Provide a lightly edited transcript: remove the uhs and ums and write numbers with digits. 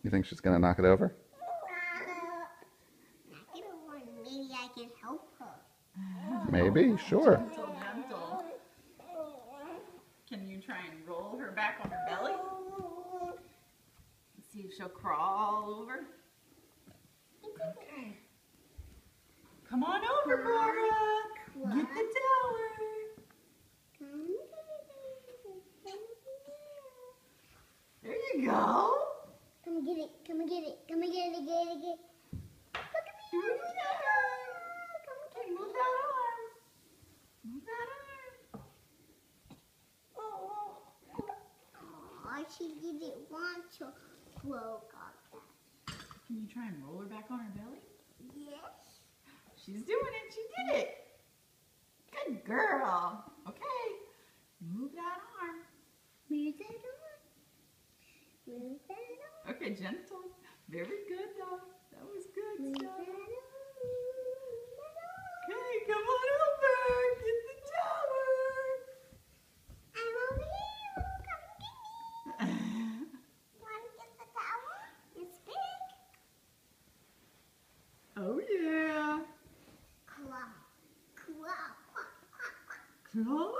You think she's going to knock it over? Maybe I can help her. Maybe, sure. Gentle, gentle. Can you try and roll her back on her belly? See if she'll crawl over. Okay. Come on over, Bora. Get the tower. There you go. Come and get it. Come and get it. Come and get it. Get it. Get it. Look at me. Do it again. Okay, move that arm. Move that arm. Oh, she didn't want to grow up. Can you try and roll her back on her belly? Yes. She's doing it. She did it. Good girl. Okay. Move that arm. Move that on. Move that on. Okay, gentle. Very good, though. That was good Move stuff. that on. Okay, come on over. Get the tower. I'm over here. Come get me. Want to get the tower? It's big. Oh, yeah. Claw. Claw. Claw.